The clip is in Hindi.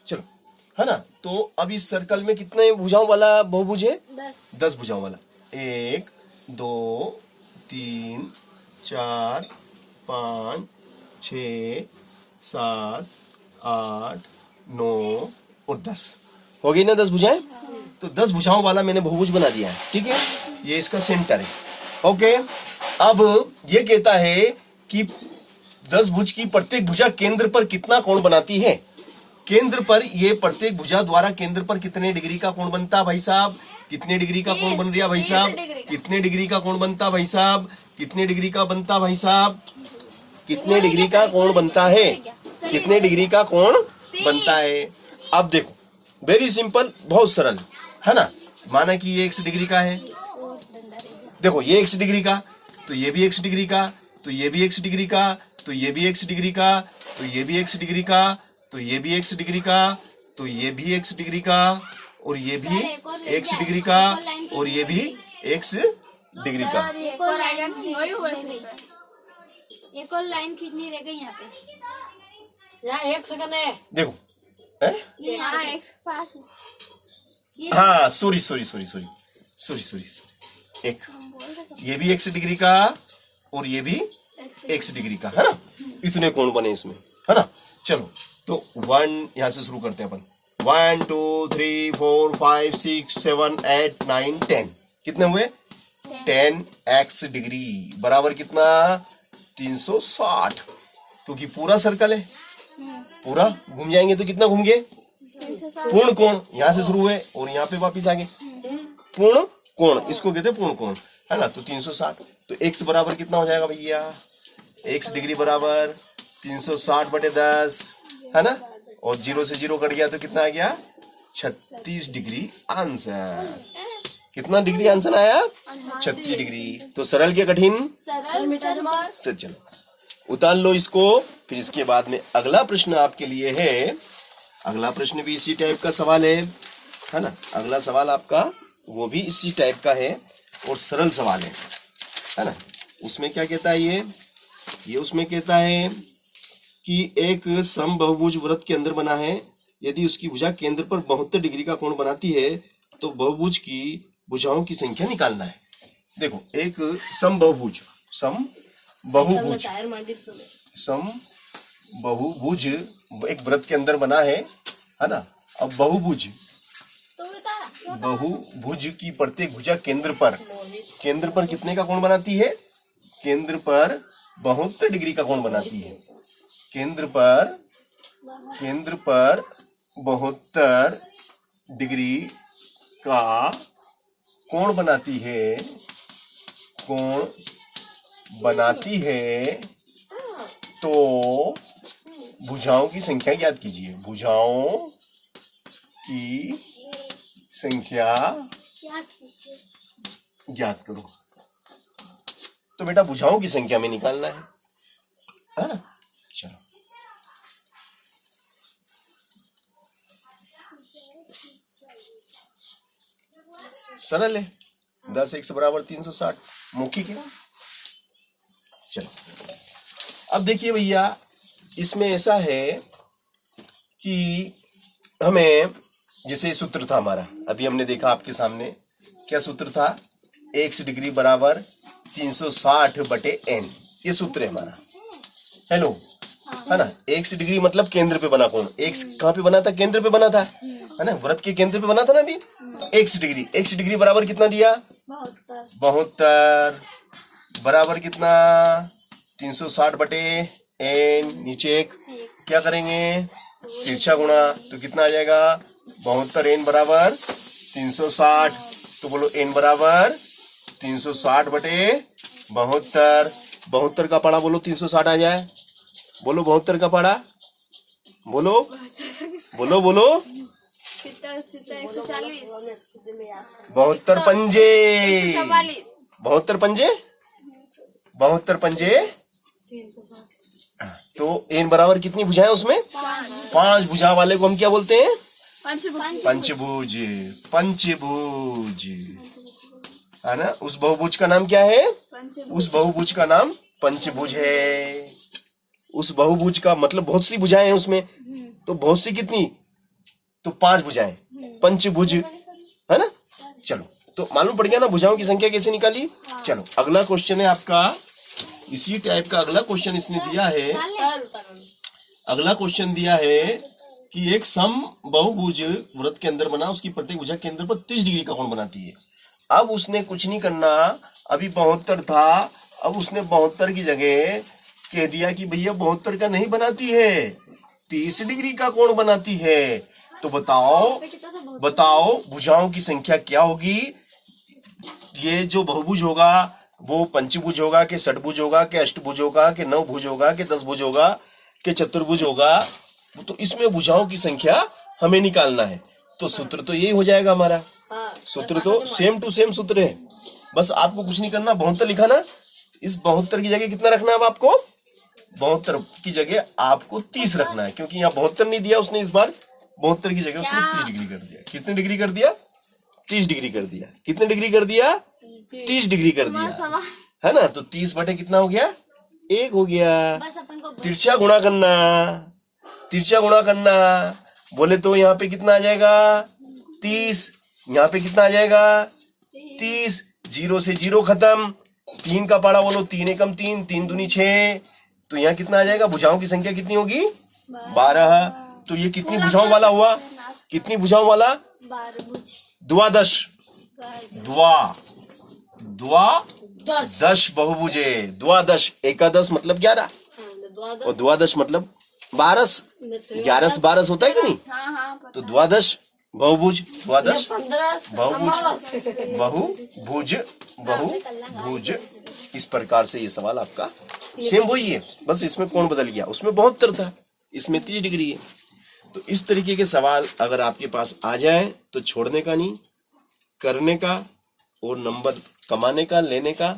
चलो, है ना। तो अब इस सर्कल में कितने भुजाओं वाला बहुभुज है? 10 भुजाओं वाला। 1 2 3 4 5 6 7 8 9 और 10 हो गई ना 10 भुजाएं। तो 10 भुजाओं वाला मैंने बहुभुज बना दिया है, ठीक है। ये इसका सेंटर है। ओके, अब ये कहता है कि 10 भुज की प्रत्येक भुजा केंद्र पर कितना कोण बनाती है। केंद्र पर ये प्रत्येक भुजा द्वारा केंद्र पर कितने डिग्री का कोण बनता भाई साहब? कितने डिग्री का कोण बन रहा भाई साहब? कितने डिग्री का कोण बनता भाई साहब? कितने डिग्री का बनता भाई साहब? कितने डिग्री का कोण बनता है? कितने डिग्री का कोण बनता है? अब देखो, वेरी सिंपल, बहुत सरल, है ना। माना कि ये x डिग्री का है, देखो ये x डिग्री का, तो ये भी x डिग्री का, तो ये भी x डिग्री का, तो ये भी x डिग्री का, तो ये भी x डिग्री का, तो ये भी x डिग्री का, तो ये भी x डिग्री का, और ये भी x डिग्री का, और ये भी x डिग्री का। एक और लाइन कितनी रह गई यहाँ पे? यहाँ 1 सेकंड है। देखो है? यहाँ x पास हाँ, सॉरी, एक ये भी x डिग्री का और ये भी x डिग्री का, है ना। इतने कोण बने इसमें, है ना। चलो, तो 1 यहाँ से शुरू करते हैं अपन। 1 2 3 4 5 6 7 8 9 10 कितने हुए? 10x डिग्री बराबर कितना? 360, क्योंकि पूरा सर्कल है, पूरा घूम जाएंगे तो कितना घूम गए? पूर्ण कोण। यहाँ से शुरू हुए और यहाँ पे वापिस आ गए। पूर्ण कोण, इसको कहते हैं पूर्ण कोण, है ना। तो 360, तो x बराबर कितना हो जाएगा भैया? x डिग्री बराबर 360 बटे 10, है ना। और 0 से 0 कट गया तो कितना आ गया? 36 डिग्री आंसर। कितना डिग्री आंसर आया? 36 डिग्री। तो सरल के कठिन? सरल। चलो उतार लो इसको। फिर इसके बाद में अगला प्रश्न आपके लिए है। अगला प्रश्न भी इसी टाइप का सवाल है ना। अगला सवाल आपका वो भी इसी टाइप का है और सरल सवाल है ना। उसमें क्या कहता है ये उसमें कहता है कि एक समबाहुभुज वृत्त के अंदर बना है। यदि उसकी भुजा केंद्र पर 72 डिग्री का कोण बनाती है तो बहुभुज की भुजाओं की संख्या निकालना है। देखो, एक समबाहुभुज एक वृत्त के अंदर बना है ना। अब बहुभुज की प्रत्येक भुजा केंद्र पर कितने का कोण बनाती है? केंद्र पर 72 डिग्री का कोण बनाती है। केंद्र पर 72 डिग्री का कोण बनाती है। तो भुजाओं की संख्या ज्ञात कीजिए। भुजाओं की संख्या ज्ञात करो। तो बेटा भुजाओं की संख्या में निकालना है ना। चलो, सरल है। 10x बराबर 360 मौखिक है। चलो, अब देखिए भैया, इसमें ऐसा है कि हमें, जैसे सूत्र था हमारा, अभी हमने देखा आपके सामने, क्या सूत्र था? x डिग्री बराबर 360 बटे n, ये सूत्र है हमारा। हेलो, है ना। x डिग्री मतलब केंद्र पे बना कोण। x कहाँ पे बना था? केंद्र पे बना था, है ना। वृत्त के केंद्र पे बना था ना अभी। x डिग्री बराबर कितना दिया? 72 बराबर कितना? 360 बटे n, नीचे एक क्या करेंगे? तिरछा गुणा, तो कितना आ जाएगा? 72 n बराबर 360। तो बोलो n बराबर 360 बटे 72। 72 का पाड़ा बोलो 360 आ जाए। बोलो 72 का पाड़ा, बोलो 72 पंजे, 72 पंजे। तो n बराबर कितनी भुजाएं उसमें? 5 भुजा वाले को हम क्या बोलते हैं? पंचभुज। है ना। उस बहुभुज का नाम क्या है? उस बहुभुज का नाम पंचभुज है। उस बहुभुज का मतलब बहुत सी भुजाएं हैं उसमें। तो बहुत सी कितनी? तो 5 भुजाएं, पंचभुज, है ना। चलो, तो मालूम पड़ गया ना भुजाओं की संख्या कैसे निकाली। चलो अगला क्वेश्चन है आपका, इसी टाइप का अगला क्वेश्चन इसने दिया है। अगला क्वेश्चन दिया है कि एक सम बहुभुज वृत्त के अंदर बना, उसकी प्रत्येक भुजा केंद्र पर 30 डिग्री का कोण बनाती है। अब उसने कुछ नहीं करना, अभी 72 था, अब उसने 72 की जगह कह दिया कि भैया 72 का नहीं बनाती है, 30 डिग्री का कोण बनाती है। तो बताओ भुजाओं की संख्या क्या होगी। ये जो बहुभुज होगा वो पंचभुज होगा कि षटभुज होगा कि अष्टभुज होगा कि नवभुज होगा कि 10 भुज होगा कि चतुर्भुज होगा। तो इसमें भुजाओं की संख्या हमें निकालना है। तो सूत्र तो यही हो जाएगा हमारा, सूत्र तो सेम टू सेम सूत्र है। बस आपको कुछ नहीं करना, 72 लिखा ना, इस 72 की जगह कितना रखना है अब आपको, 72 की जगह आपको 30 रखना है, क्योंकि यहाँ 72 नहीं दिया उसने इस बार, 72 की जगह उसने 30 डिग्री कर दिया। कितनी डिग्री कर दिया, 30 डिग्री कर दिया। कितने डिग्री कर दिया, 30 डिग्री कर दिया, है ना। तो 30 बटे कितना हो गया, 1 हो गया। तिरछा गुणा करना, तिरछा गुणा करना बोले तो यहाँ पे कितना आ जाएगा 30, यहाँ पे कितना आ जाएगा 30, 0 से 0 खत्म, 3 का पाड़ा बोलो 3 एकम 3, 3 दूनी 6, तो यहाँ कितना आ जाएगा, भुजाओं की संख्या कितनी होगी 12। तो ये कितनी भुजाओं वाला हुआ, कितनी भुजाओं वाला, द्वादश, द्वादश बहुभुजे, द्वादश, एकादश मतलब 11 और द्वादश मतलब 12, 11 से 12 होता है कि नहीं। तो द्वादश बहुभुज, द्वादश बहुभुज, इस प्रकार से ये सवाल आपका सेम वही है, बस इसमें कोण बदल गया, उसमें 72 था, इसमें 30 डिग्री है। तो इस तरीके के सवाल अगर आपके पास आ जाए तो छोड़ने का नहीं, करने का और नंबर कमाने का, लेने का